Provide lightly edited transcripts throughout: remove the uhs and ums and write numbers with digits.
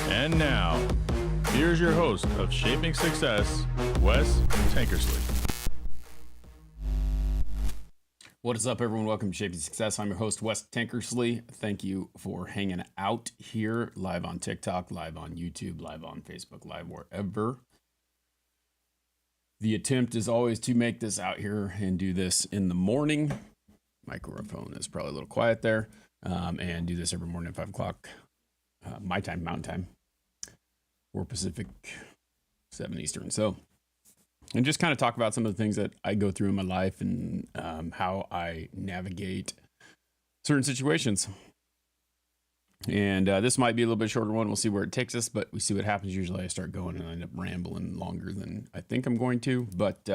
And now, here's your host of Shaping Success, Wes Tankersley. What is up, everyone? Welcome to Shaping Success. I'm your host, Wes Tankersley. Thank you for hanging out here, live on TikTok, live on YouTube, live on Facebook, live wherever. The attempt is always to make this out here and do this in the morning. Microphone is probably a little quiet there. And do this every morning at 5 o'clock, my time, Mountain Time, 4 Pacific, 7 Eastern. So, and just kind of talk about some of the things that I go through in my life and how I navigate certain situations. And this might be a little bit shorter one. We'll see where it takes us, but we see what happens. Usually I start going and I end up rambling longer than I think I'm going to. But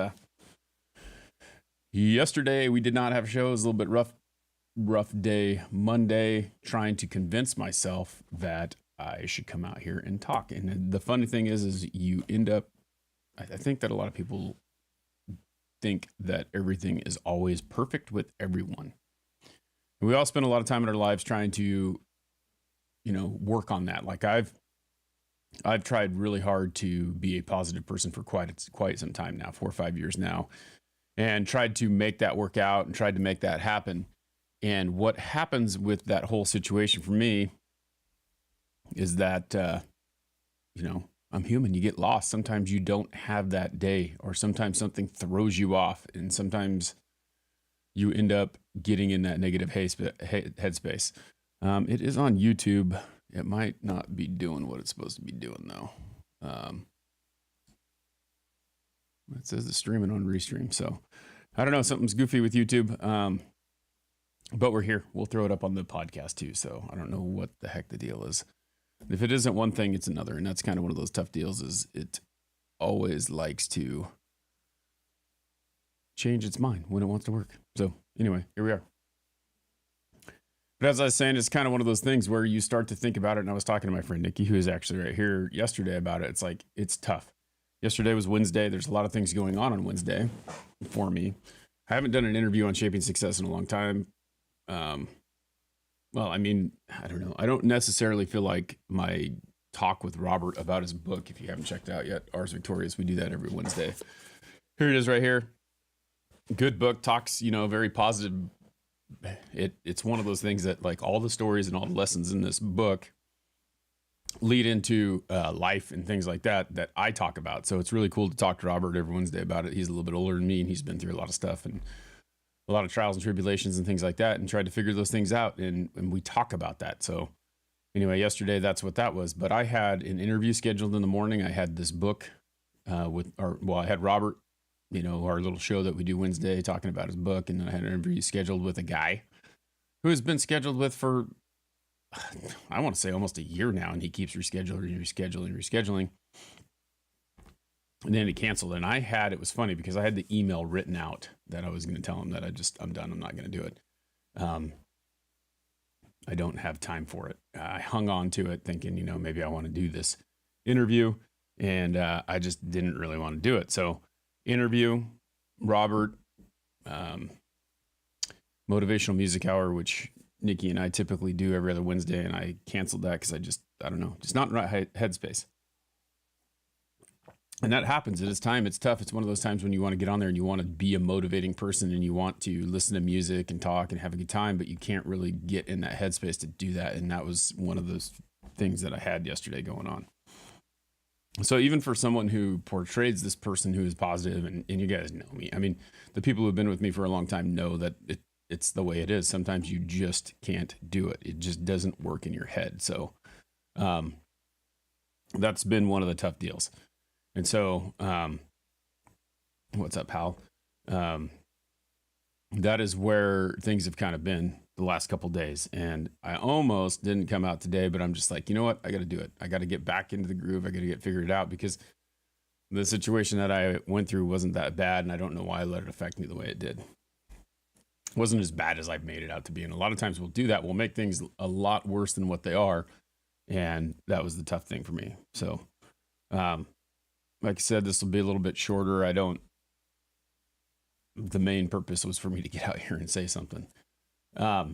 yesterday we did not have a show. It was a little bit rough day. Monday, trying to convince myself that I should come out here and talk. And the funny thing is you end up, I think that a lot of people think that everything is always perfect with everyone. And we all spend a lot of time in our lives trying to, work on that. Like I've tried really hard to be a positive person for quite some time now, 4 or 5 years now, and tried to make that work out and tried to make that happen. And what happens with that whole situation for me is that, I'm human. You get lost. Sometimes you don't have that day, or sometimes something throws you off, and sometimes you end up getting in that negative headspace. It is on YouTube. It might not be doing what it's supposed to be doing, though. It says the streaming on Restream. So I don't know. Something's goofy with YouTube. But we're here. We'll throw it up on the podcast too. So I don't know what the heck the deal is. If it isn't one thing, it's another. And that's kind of one of those tough deals, is it always likes to change its mind when it wants to work. So anyway, here we are. But as I was saying, it's kind of one of those things where you start to think about it. And I was talking to my friend Nikki, who is actually right here yesterday, about it. It's like, it's tough. Yesterday was Wednesday. There's a lot of things going on Wednesday for me. I haven't done an interview on Shaping Success in a long time. I don't know. I don't necessarily feel like my talk with Robert about his book, if you haven't checked it out yet, Ars Victorious, we do that every Wednesday. Here it is right here. Good book, talks, very positive. It's one of those things that, like, all the stories and all the lessons in this book lead into life and things like that I talk about. So it's really cool to talk to Robert every Wednesday about it. He's a little bit older than me, and he's been through a lot of stuff and a lot of trials and tribulations and things like that, and tried to figure those things out. And we talk about that. So anyway, yesterday, that's what that was. But I had an interview scheduled in the morning. I had this book I had Robert, our little show that we do Wednesday, talking about his book. And then I had an interview scheduled with a guy who has been scheduled with for, I want to say, almost a year now. And he keeps rescheduling. And then he canceled. And it was funny because I had the email written out that I was going to tell him that I'm done. I'm not going to do it. I don't have time for it. I hung on to it thinking, maybe I want to do this interview, and I just didn't really want to do it. So interview, Robert, Motivational Music Hour, which Nikki and I typically do every other Wednesday. And I canceled that because I don't know, just not in the right headspace. And that happens. It is time. It's tough. It's one of those times when you want to get on there and you want to be a motivating person and you want to listen to music and talk and have a good time, but you can't really get in that headspace to do that. And that was one of those things that I had yesterday going on. So even for someone who portrays this person who is positive, and you guys know me, I mean, the people who've been with me for a long time know that it's the way it is. Sometimes you just can't do it. It just doesn't work in your head. So that's been one of the tough deals. And so, what's up, pal? That is where things have kind of been the last couple of days. And I almost didn't come out today, but I'm just like, you know what? I got to do it. I got to get back into the groove. I got to get figured out, because the situation that I went through wasn't that bad. And I don't know why I let it affect me the way it did. It wasn't as bad as I've made it out to be. And a lot of times we'll do that. We'll make things a lot worse than what they are. And that was the tough thing for me. So, like I said, this will be a little bit shorter. The main purpose was for me to get out here and say something. I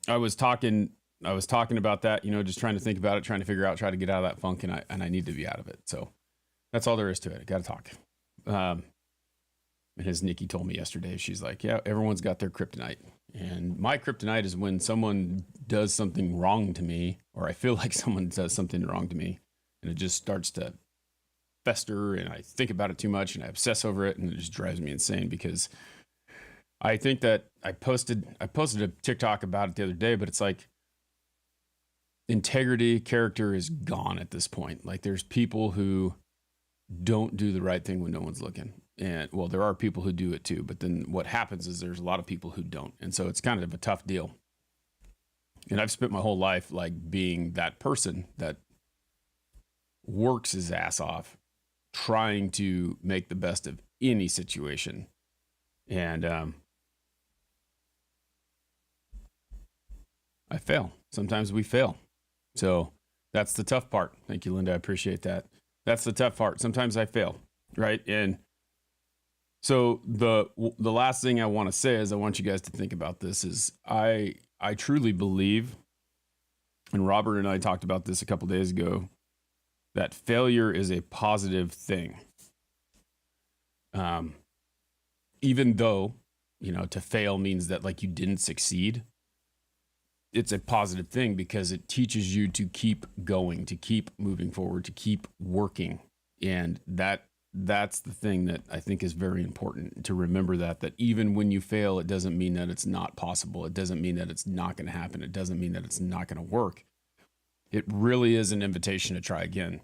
was talking I was talking about that, just trying to think about it, trying to figure out, try to get out of that funk, and I need to be out of it. So that's all there is to it. I got to talk. And as Nikki told me yesterday, she's like, yeah, everyone's got their kryptonite. And my kryptonite is when someone does something wrong to me, or I feel like someone does something wrong to me, and it just starts to fester, and I think about it too much, and I obsess over it, and it just drives me insane. Because I think that I posted a TikTok about it the other day, but it's like integrity, character is gone at this point. Like, there's people who don't do the right thing when no one's looking. And well, there are people who do it too, but then what happens is there's a lot of people who don't. And so it's kind of a tough deal. And I've spent my whole life like being that person that works his ass off, trying to make the best of any situation. And I fail. Sometimes we fail. So that's the tough part. Thank you, Linda. I appreciate that. That's the tough part. Sometimes I fail, right? And so the last thing I want to say is I want you guys to think about this is I truly believe, and Robert and I talked about this a couple days ago, that failure is a positive thing. Even though, to fail means that like you didn't succeed, it's a positive thing because it teaches you to keep going, to keep moving forward, to keep working. And that's the thing that I think is very important to remember, that even when you fail, it doesn't mean that it's not possible. It doesn't mean that it's not going to happen. It doesn't mean that it's not going to work. It really is an invitation to try again.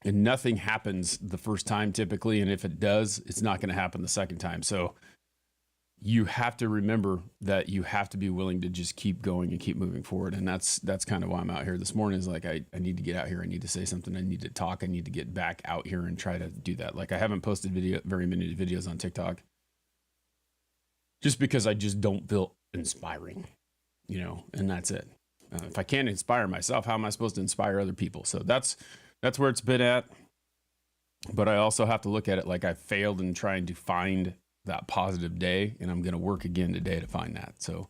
And nothing happens the first time typically. And if it does, it's not going to happen the second time. So you have to remember that you have to be willing to just keep going and keep moving forward. And that's kind of why I'm out here this morning, is like, I need to get out here. I need to say something. I need to talk. I need to get back out here and try to do that. Like, I haven't posted very many videos on TikTok just because I just don't feel inspiring, and that's it. If I can't inspire myself, how am I supposed to inspire other people? So that's where it's been at. But I also have to look at it like I failed in trying to find that positive day, and I'm going to work again today to find that. So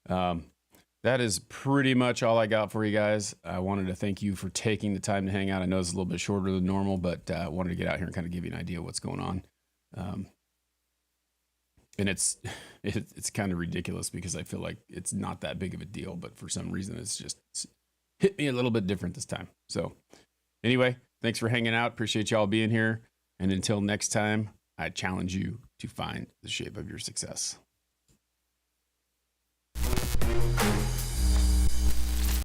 that is pretty much all I got for you guys. I wanted to thank you for taking the time to hang out. I know it's a little bit shorter than normal, but I wanted to get out here and kind of give you an idea of what's going on. And it's kind of ridiculous because I feel like it's not that big of a deal, but for some reason it's hit me a little bit different this time. So anyway, thanks for hanging out. Appreciate y'all being here. And until next time, I challenge you to find the shape of your success.